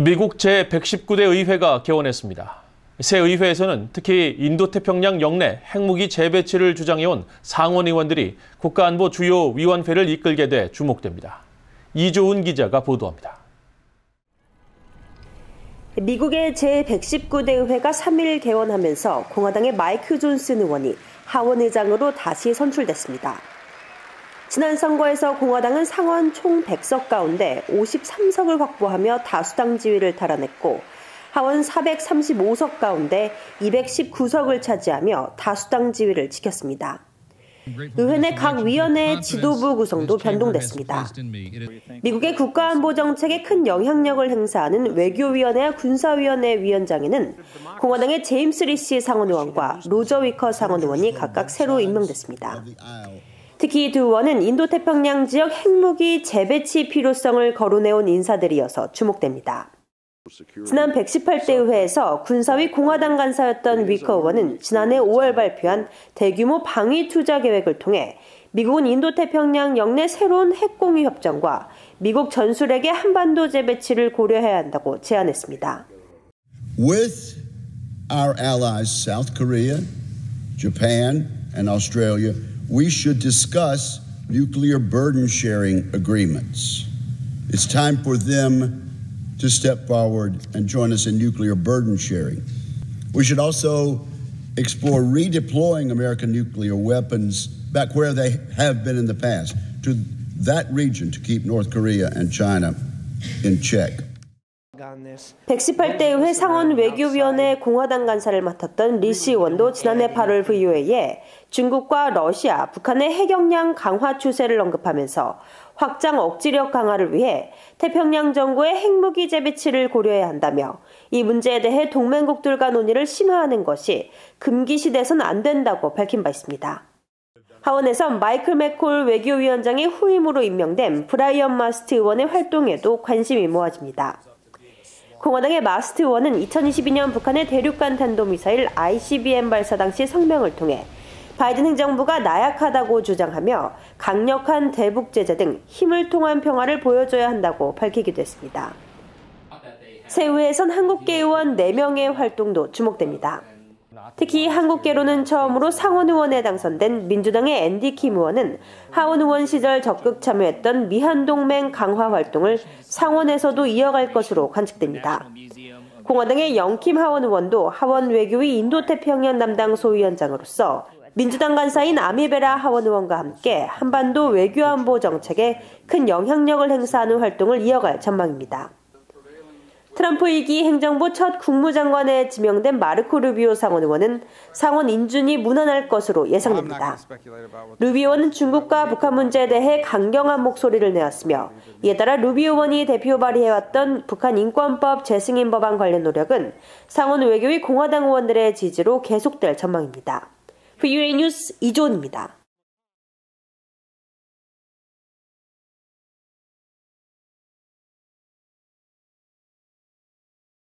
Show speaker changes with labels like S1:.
S1: 미국 제119대 의회가 개원했습니다. 새 의회에서는 특히 인도태평양 영내 핵무기 재배치를 주장해온 상원 의원들이 국가안보 주요 위원회를 이끌게 돼 주목됩니다. 이조은 기자가 보도합니다.
S2: 미국의 제119대 의회가 3일 개원하면서 공화당의 마이크 존슨 의원이 하원 의장으로 다시 선출됐습니다. 지난 선거에서 공화당은 상원 총 100석 가운데 53석을 확보하며 다수당 지위를 달아냈고 하원 435석 가운데 219석을 차지하며 다수당 지위를 지켰습니다. 의회 내 각 위원회의 지도부 구성도 변동됐습니다. 미국의 국가안보정책에 큰 영향력을 행사하는 외교위원회와 군사위원회 위원장에는 공화당의 제임스 리시 상원의원과 로저 위커 상원의원이 각각 새로 임명됐습니다. 특히 이 두 의원은 인도태평양 지역 핵무기 재배치 필요성을 거론해온 인사들이어서 주목됩니다. 지난 118대 의회에서 군사위 공화당 간사였던 위커 의원은 지난해 5월 발표한 대규모 방위 투자 계획을 통해 미국은 인도태평양 영내 새로운 핵공유 협정과 미국 전술핵의 한반도 재배치를 고려해야 한다고 제안했습니다.
S3: With our allies South Korea, Japan, and Australia, we should discuss nuclear burden sharing agreements. It's time for them to step forward and join us in nuclear burden sharing. We should also explore redeploying American nuclear weapons back where they have been in the past, to that region to keep North Korea and China in check.
S2: 118대 의회 상원 외교위원회 공화당 간사를 맡았던 리시 의원도 지난해 8월 VOA에 중국과 러시아, 북한의 핵역량 강화 추세를 언급하면서 확장 억지력 강화를 위해 태평양 정부의 핵무기 재배치를 고려해야 한다며 이 문제에 대해 동맹국들과 논의를 심화하는 것이 금기시돼선 안 된다고 밝힌 바 있습니다. 하원에선 마이클 맥콜 외교위원장의 후임으로 임명된 브라이언 마스트 의원의 활동에도 관심이 모아집니다. 공화당의 마스트 의원은 2022년 북한의 대륙간 탄도미사일 ICBM 발사 당시 성명을 통해 바이든 행정부가 나약하다고 주장하며 강력한 대북 제재 등 힘을 통한 평화를 보여줘야 한다고 밝히기도 했습니다. 새 의회에선 한국계 의원 4명의 활동도 주목됩니다. 특히 한국계로는 처음으로 상원 의원에 당선된 민주당의 앤디 킴 의원은 하원 의원 시절 적극 참여했던 미한동맹 강화 활동을 상원에서도 이어갈 것으로 관측됩니다. 공화당의 영킴 하원 의원도 하원 외교위 인도태평양 담당 소위원장으로서 민주당 간사인 아미베라 하원 의원과 함께 한반도 외교안보 정책에 큰 영향력을 행사하는 활동을 이어갈 전망입니다. 트럼프 2기 행정부 첫 국무장관에 지명된 마르코 루비오 상원 의원은 상원 인준이 무난할 것으로 예상됩니다. 루비오 의원은 중국과 북한 문제에 대해 강경한 목소리를 내었으며 이에 따라 루비오 의원이 대표 발의해왔던 북한 인권법 재승인 법안 관련 노력은 상원 외교위 공화당 의원들의 지지로 계속될 전망입니다. VOA 뉴스 이조은입니다.